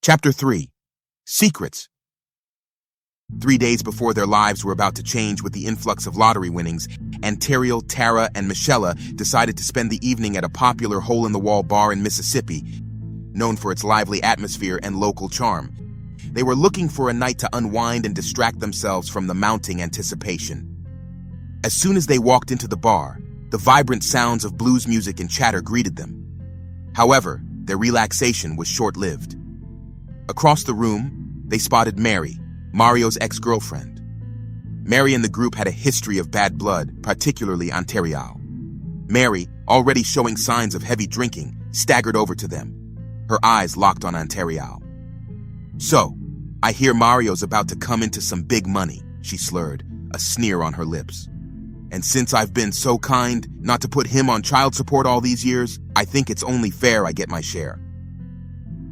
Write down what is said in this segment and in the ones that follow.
Chapter 3. Secrets. 3 days before their lives were about to change with the influx of lottery winnings, Antariel, Tara, and Michelle decided to spend the evening at a popular hole-in-the-wall bar in Mississippi, known for its lively atmosphere and local charm. They were looking for a night to unwind and distract themselves from the mounting anticipation. As soon as they walked into the bar, the vibrant sounds of blues music and chatter greeted them. However, their relaxation was short-lived. Across the room, they spotted Mary, Mario's ex-girlfriend. Mary and the group had a history of bad blood, particularly Antariel. Mary, already showing signs of heavy drinking, staggered over to them. Her eyes locked on Antariel. "So, I hear Mario's about to come into some big money," she slurred, a sneer on her lips. "And since I've been so kind not to put him on child support all these years, I think it's only fair I get my share."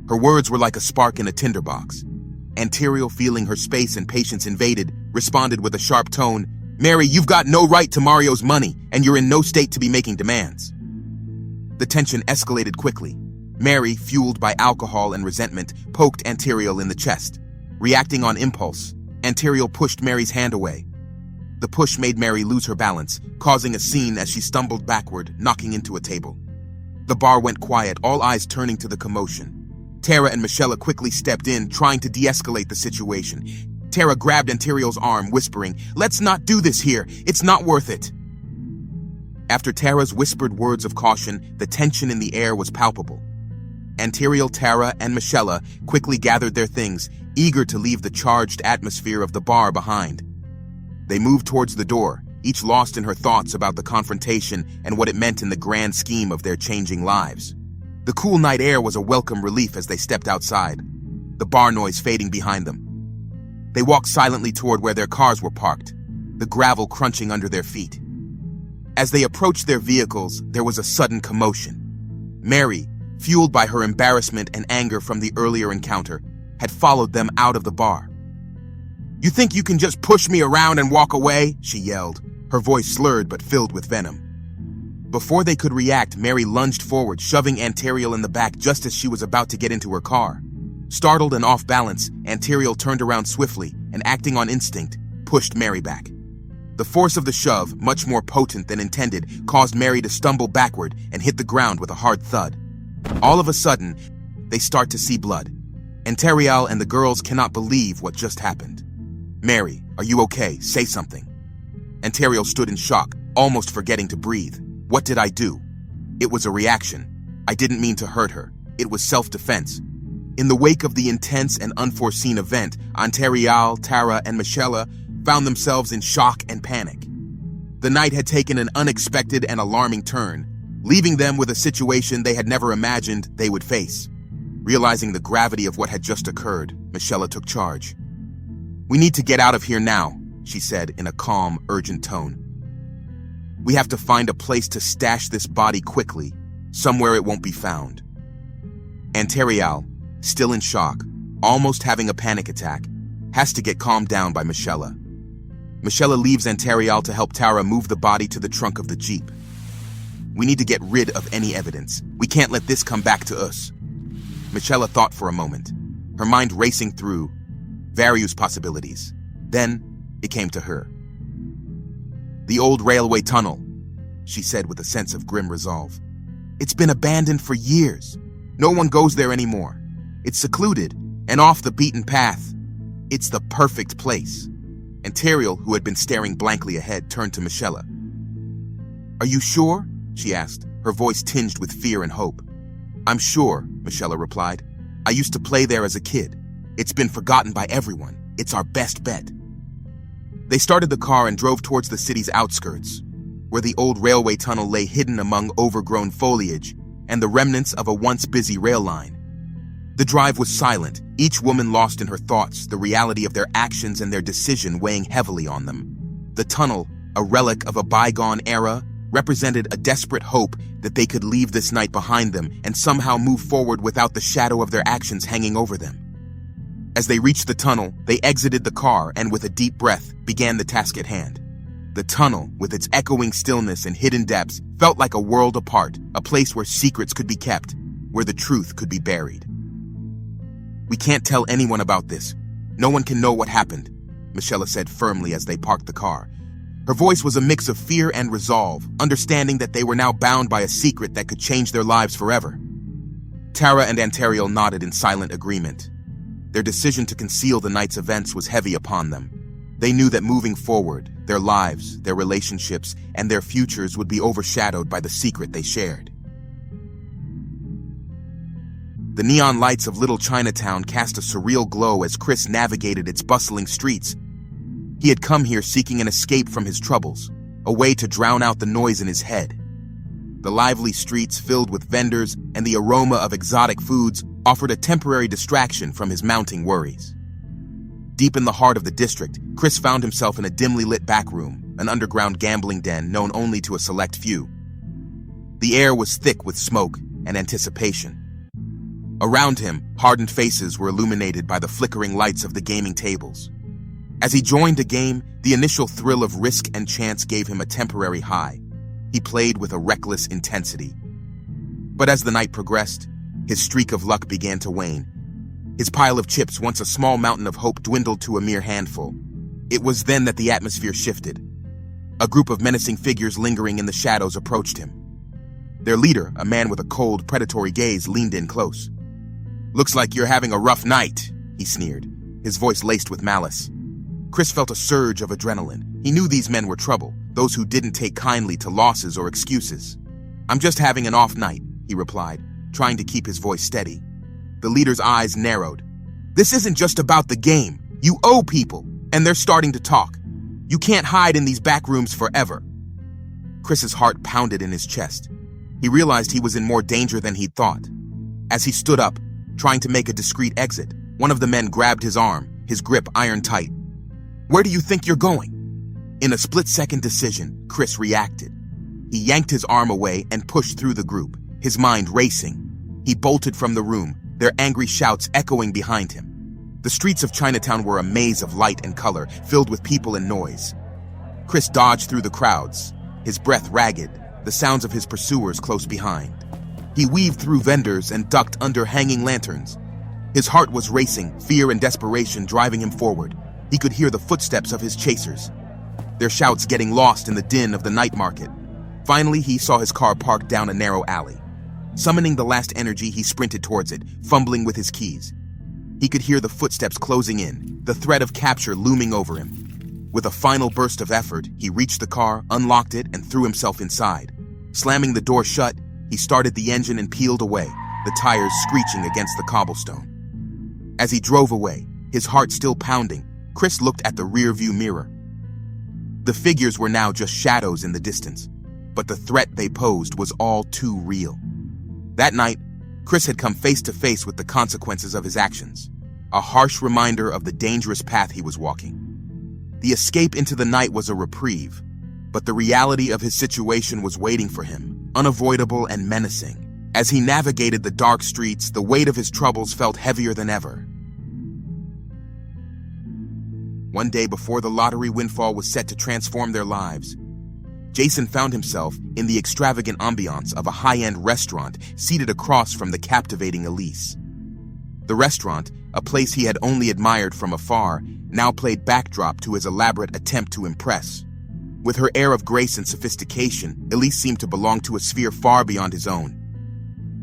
Her words were like a spark in a tinderbox. Antariel, feeling her space and patience invaded, responded with a sharp tone, "Mary, you've got no right to Mario's money, and you're in no state to be making demands." The tension escalated quickly. Mary, fueled by alcohol and resentment, poked Antariel in the chest. Reacting on impulse, Antariel pushed Mary's hand away. The push made Mary lose her balance, causing a scene as she stumbled backward, knocking into a table. The bar went quiet, all eyes turning to the commotion. Tara and Michelle quickly stepped in, trying to de-escalate the situation. Tara grabbed Antariel's arm, whispering, "Let's not do this here. It's not worth it." After Tara's whispered words of caution, the tension in the air was palpable. Antariel, Tara, and Michelle quickly gathered their things, eager to leave the charged atmosphere of the bar behind. They moved towards the door, each lost in her thoughts about the confrontation and what it meant in the grand scheme of their changing lives. The cool night air was a welcome relief as they stepped outside, the bar noise fading behind them. They walked silently toward where their cars were parked, the gravel crunching under their feet. As they approached their vehicles, there was a sudden commotion. Mary, fueled by her embarrassment and anger from the earlier encounter, had followed them out of the bar. "You think you can just push me around and walk away?" she yelled, her voice slurred but filled with venom. Before they could react, Mary lunged forward, shoving Antariel in the back just as she was about to get into her car. Startled and off balance, Antariel turned around swiftly and, acting on instinct, pushed Mary back. The force of the shove, much more potent than intended, caused Mary to stumble backward and hit the ground with a hard thud. All of a sudden, they start to see blood. Antariel and the girls cannot believe what just happened. "Mary, are you okay? Say something." Antariel stood in shock, almost forgetting to breathe. "What did I do?" "It was a reaction. I didn't mean to hurt her. It was self-defense." In the wake of the intense and unforeseen event, Antariel, Tara, and Michelle found themselves in shock and panic. The night had taken an unexpected and alarming turn, leaving them with a situation they had never imagined they would face. Realizing the gravity of what had just occurred, Michelle took charge. "We need to get out of here now," she said in a calm, urgent tone. "We have to find a place to stash this body quickly, somewhere it won't be found." Antariel, still in shock, almost having a panic attack, has to get calmed down by Michelle. Michelle leaves Antariel to help Tara move the body to the trunk of the Jeep. "We need to get rid of any evidence. We can't let this come back to us." Michelle thought for a moment, her mind racing through various possibilities. Then it came to her. "The old railway tunnel," she said with a sense of grim resolve. "It's been abandoned for years. No one goes there anymore. It's secluded and off the beaten path. It's the perfect place." Antariel, who had been staring blankly ahead, turned to Michelle. "Are you sure?" she asked, her voice tinged with fear and hope. "I'm sure," Michelle replied. "I used to play there as a kid. It's been forgotten by everyone. It's our best bet." They started the car and drove towards the city's outskirts, where the old railway tunnel lay hidden among overgrown foliage and the remnants of a once busy rail line. The drive was silent, each woman lost in her thoughts, the reality of their actions and their decision weighing heavily on them. The tunnel, a relic of a bygone era, represented a desperate hope that they could leave this night behind them and somehow move forward without the shadow of their actions hanging over them. As they reached the tunnel, they exited the car and, with a deep breath, began the task at hand. The tunnel, with its echoing stillness and hidden depths, felt like a world apart, a place where secrets could be kept, where the truth could be buried. We can't tell anyone about this. No one can know what happened, Michelle said firmly as they parked the car. Her voice was a mix of fear and resolve, understanding that they were now bound by a secret that could change their lives forever. Tara and Antariel nodded in silent agreement. Their decision to conceal the night's events was heavy upon them. They knew that moving forward, their lives, their relationships, and their futures would be overshadowed by the secret they shared. The neon lights of Little Chinatown cast a surreal glow as Chris navigated its bustling streets. He had come here seeking an escape from his troubles, a way to drown out the noise in his head. The lively streets filled with vendors and the aroma of exotic foods offered a temporary distraction from his mounting worries. Deep in the heart of the district, Chris found himself in a dimly lit back room, an underground gambling den known only to a select few. The air was thick with smoke and anticipation. Around him, hardened faces were illuminated by the flickering lights of the gaming tables. As he joined a game, the initial thrill of risk and chance gave him a temporary high. He played with a reckless intensity. But as the night progressed, his streak of luck began to wane. His pile of chips, once a small mountain of hope, dwindled to a mere handful. It was then that the atmosphere shifted. A group of menacing figures lingering in the shadows approached him. Their leader, a man with a cold, predatory gaze, leaned in close. "Looks like you're having a rough night," he sneered, his voice laced with malice. Chris felt a surge of adrenaline. He knew these men were trouble, those who didn't take kindly to losses or excuses. "I'm just having an off night," he replied, trying to keep his voice steady. The leader's eyes narrowed. "This isn't just about the game. You owe people, and they're starting to talk. You can't hide in these back rooms forever." Chris's heart pounded in his chest. He realized he was in more danger than he'd thought. As he stood up, trying to make a discreet exit, one of the men grabbed his arm, his grip iron tight. "Where do you think you're going?" In a split-second decision, Chris reacted. He yanked his arm away and pushed through the group, his mind racing. He bolted from the room, their angry shouts echoing behind him. The streets of Chinatown were a maze of light and color, filled with people and noise. Chris dodged through the crowds, his breath ragged, the sounds of his pursuers close behind. He weaved through vendors and ducked under hanging lanterns. His heart was racing, fear and desperation driving him forward. He could hear the footsteps of his chasers, their shouts getting lost in the din of the night market. Finally, he saw his car parked down a narrow alley. Summoning the last energy, he sprinted towards it, fumbling with his keys. He could hear the footsteps closing in, the threat of capture looming over him. With a final burst of effort, he reached the car, unlocked it, and threw himself inside. Slamming the door shut, he started the engine and peeled away, the tires screeching against the cobblestone. As he drove away, his heart still pounding, Chris looked at the rearview mirror. The figures were now just shadows in the distance, but the threat they posed was all too real. That night, Chris had come face to face with the consequences of his actions, a harsh reminder of the dangerous path he was walking. The escape into the night was a reprieve, but the reality of his situation was waiting for him, unavoidable and menacing. As he navigated the dark streets, the weight of his troubles felt heavier than ever. One day before the lottery windfall was set to transform their lives, Jason found himself in the extravagant ambiance of a high-end restaurant seated across from the captivating Elise. The restaurant, a place he had only admired from afar, now played backdrop to his elaborate attempt to impress. With her air of grace and sophistication, Elise seemed to belong to a sphere far beyond his own.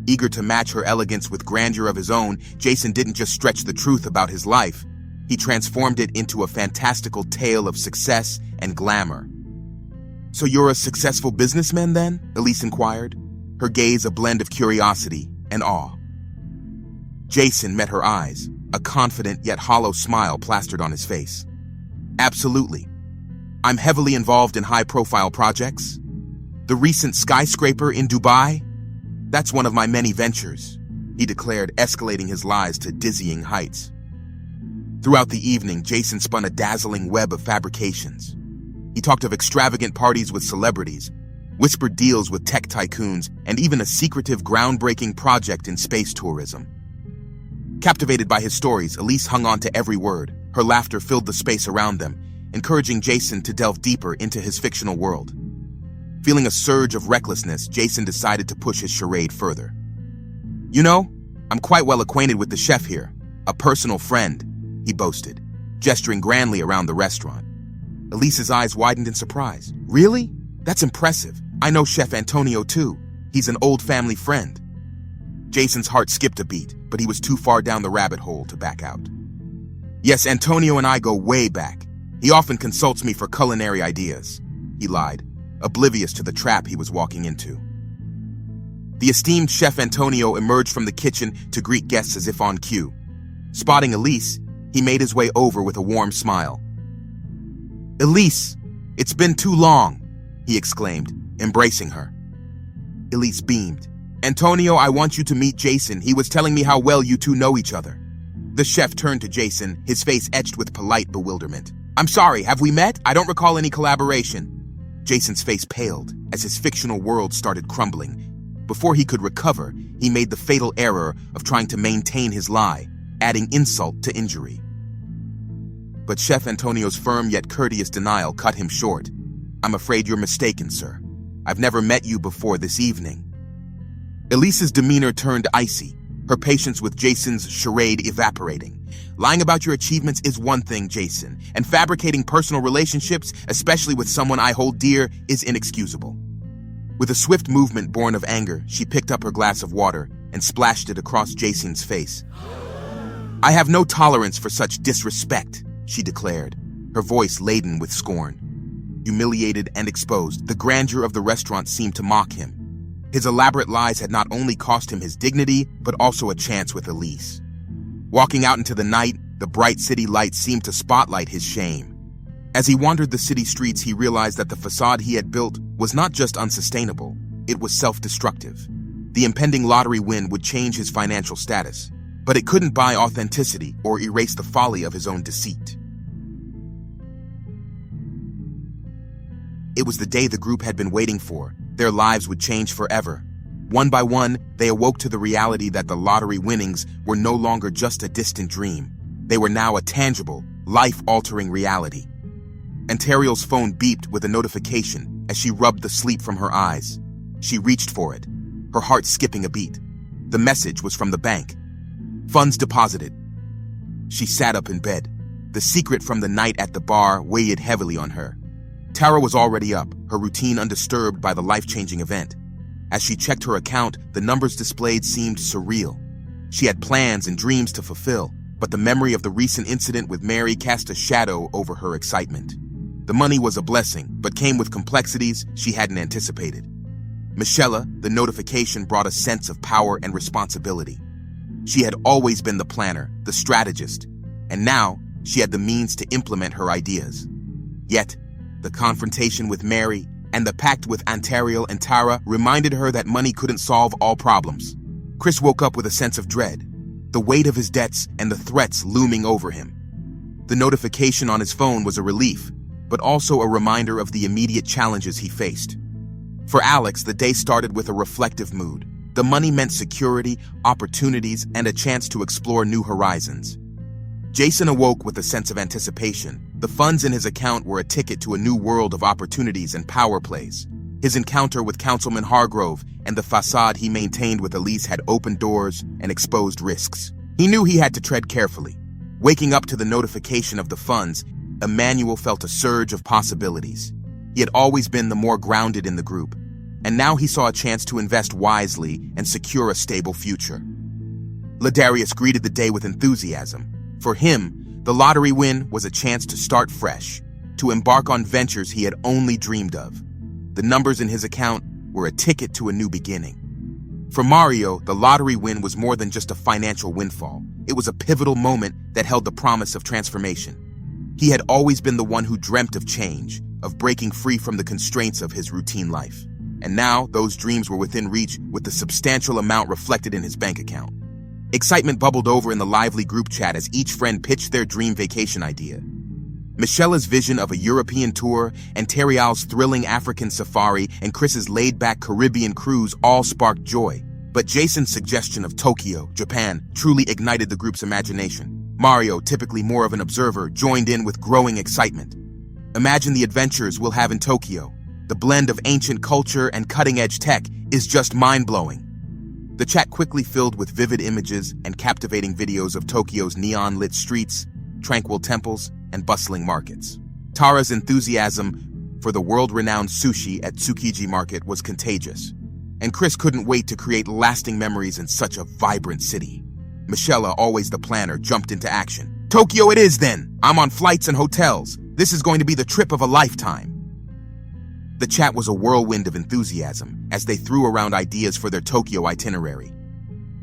Eager to match her elegance with grandeur of his own, Jason didn't just stretch the truth about his life. He transformed it into a fantastical tale of success and glamour. "So you're a successful businessman then?" Elise inquired, her gaze a blend of curiosity and awe. Jason met her eyes, a confident yet hollow smile plastered on his face. "Absolutely. I'm heavily involved in high-profile projects. The recent skyscraper in Dubai? That's one of my many ventures," he declared, escalating his lies to dizzying heights. Throughout the evening, Jason spun a dazzling web of fabrications. He talked of extravagant parties with celebrities, whispered deals with tech tycoons, and even a secretive, groundbreaking project in space tourism. Captivated by his stories, Elise hung on to every word. Her laughter filled the space around them, encouraging Jason to delve deeper into his fictional world. Feeling a surge of recklessness, Jason decided to push his charade further. "You know, I'm quite well acquainted with the chef here. A personal friend, he boasted, gesturing grandly around the restaurant. Elise's eyes widened in surprise. Really? That's impressive. I know Chef Antonio too. He's an old family friend. Jason's heart skipped a beat, but he was too far down the rabbit hole to back out. Yes, Antonio and I go way back. He often consults me for culinary ideas, he lied, oblivious to the trap he was walking into. The esteemed Chef Antonio emerged from the kitchen to greet guests as if on cue. Spotting Elise, he made his way over with a warm smile. Elise, it's been too long, he exclaimed, embracing her. Elise beamed. Antonio, I want you to meet Jason. He was telling me how well you two know each other. The chef turned to Jason, his face etched with polite bewilderment. I'm sorry, have we met? I don't recall any collaboration. Jason's face paled as his fictional world started crumbling. Before he could recover, he made the fatal error of trying to maintain his lie, adding insult to injury. But Chef Antonio's firm yet courteous denial cut him short. I'm afraid you're mistaken, sir. I've never met you before this evening. Elise's demeanor turned icy, her patience with Jason's charade evaporating. Lying about your achievements is one thing, Jason, and fabricating personal relationships, especially with someone I hold dear, is inexcusable. With a swift movement born of anger, she picked up her glass of water and splashed it across Jason's face. I have no tolerance for such disrespect, she declared, her voice laden with scorn. Humiliated and exposed, the grandeur of the restaurant seemed to mock him. His elaborate lies had not only cost him his dignity, but also a chance with Elise. Walking out into the night, the bright city lights seemed to spotlight his shame. As he wandered the city streets, he realized that the facade he had built was not just unsustainable, it was self-destructive. The impending lottery win would change his financial status, but it couldn't buy authenticity or erase the folly of his own deceit. It was the day the group had been waiting for. Their lives would change forever. One by one, they awoke to the reality that the lottery winnings were no longer just a distant dream. They were now a tangible, life-altering reality. Antariel's phone beeped with a notification as she rubbed the sleep from her eyes. She reached for it, her heart skipping a beat. The message was from the bank. Funds deposited. She sat up in bed. The secret from the night at the bar weighed heavily on her. Tara was already up, her routine undisturbed by the life-changing event. As she checked her account, the numbers displayed seemed surreal. She had plans and dreams to fulfill, but the memory of the recent incident with Mary cast a shadow over her excitement. The money was a blessing, but came with complexities she hadn't anticipated. Michelle, the notification brought a sense of power and responsibility. She had always been the planner, the strategist, and now she had the means to implement her ideas. Yet, the confrontation with Mary and the pact with Antariel and Tara reminded her that money couldn't solve all problems. Chris woke up with a sense of dread, the weight of his debts and the threats looming over him. The notification on his phone was a relief, but also a reminder of the immediate challenges he faced. For Alex, the day started with a reflective mood. The money meant security, opportunities, and a chance to explore new horizons. Jason awoke with a sense of anticipation. The funds in his account were a ticket to a new world of opportunities and power plays. His encounter with Councilman Hargrove and the facade he maintained with Elise had opened doors and exposed risks. He knew he had to tread carefully. Waking up to the notification of the funds, Emmanuel felt a surge of possibilities. He had always been the more grounded in the group, and now he saw a chance to invest wisely and secure a stable future. Ladarius greeted the day with enthusiasm. For him, the lottery win was a chance to start fresh, to embark on ventures he had only dreamed of. The numbers in his account were a ticket to a new beginning. For Mario, the lottery win was more than just a financial windfall. It was a pivotal moment that held the promise of transformation. He had always been the one who dreamt of change, of breaking free from the constraints of his routine life. And now, those dreams were within reach with the substantial amount reflected in his bank account. Excitement bubbled over in the lively group chat as each friend pitched their dream vacation idea. Michelle's vision of a European tour, and Terial's thrilling African safari, and Chris's laid-back Caribbean cruise all sparked joy. But Jason's suggestion of Tokyo, Japan, truly ignited the group's imagination. Mario, typically more of an observer, joined in with growing excitement. Imagine the adventures we'll have in Tokyo. The blend of ancient culture and cutting-edge tech is just mind-blowing. The chat quickly filled with vivid images and captivating videos of Tokyo's neon-lit streets, tranquil temples, and bustling markets. Tara's enthusiasm for the world-renowned sushi at Tsukiji Market was contagious, and Chris couldn't wait to create lasting memories in such a vibrant city. Michelle, always the planner, jumped into action. Tokyo it is then! I'm on flights and hotels. This is going to be the trip of a lifetime. The chat was a whirlwind of enthusiasm as they threw around ideas for their Tokyo itinerary.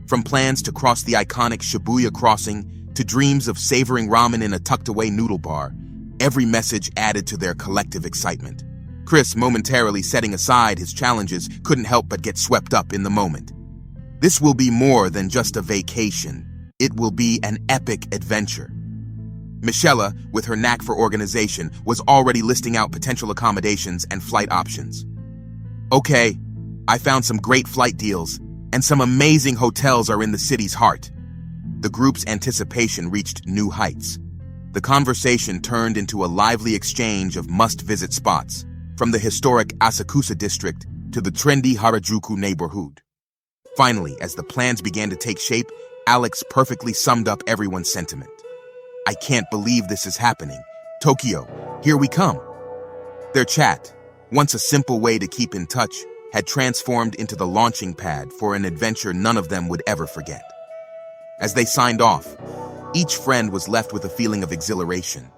From plans to cross the iconic Shibuya crossing to dreams of savoring ramen in a tucked-away noodle bar, every message added to their collective excitement. Chris, momentarily setting aside his challenges, couldn't help but get swept up in the moment. This will be more than just a vacation. It will be an epic adventure. Michelle, with her knack for organization, was already listing out potential accommodations and flight options. Okay, I found some great flight deals, and some amazing hotels are in the city's heart. The group's anticipation reached new heights. The conversation turned into a lively exchange of must-visit spots, from the historic Asakusa district to the trendy Harajuku neighborhood. Finally, as the plans began to take shape, Alex perfectly summed up everyone's sentiment. I can't believe this is happening. Tokyo, here we come. Their chat, once a simple way to keep in touch, had transformed into the launching pad for an adventure none of them would ever forget. As they signed off, each friend was left with a feeling of exhilaration.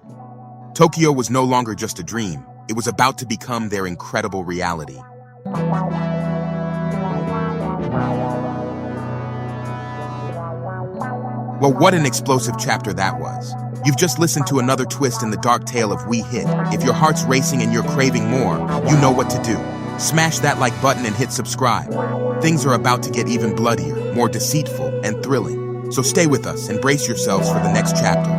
Tokyo was no longer just a dream. It was about to become their incredible reality. Well, what an explosive chapter that was. You've just listened to another twist in the dark tale of We Hit. If your heart's racing and you're craving more, you know what to do. Smash that like button and hit subscribe. Things are about to get even bloodier, more deceitful, and thrilling. So stay with us and brace yourselves for the next chapter.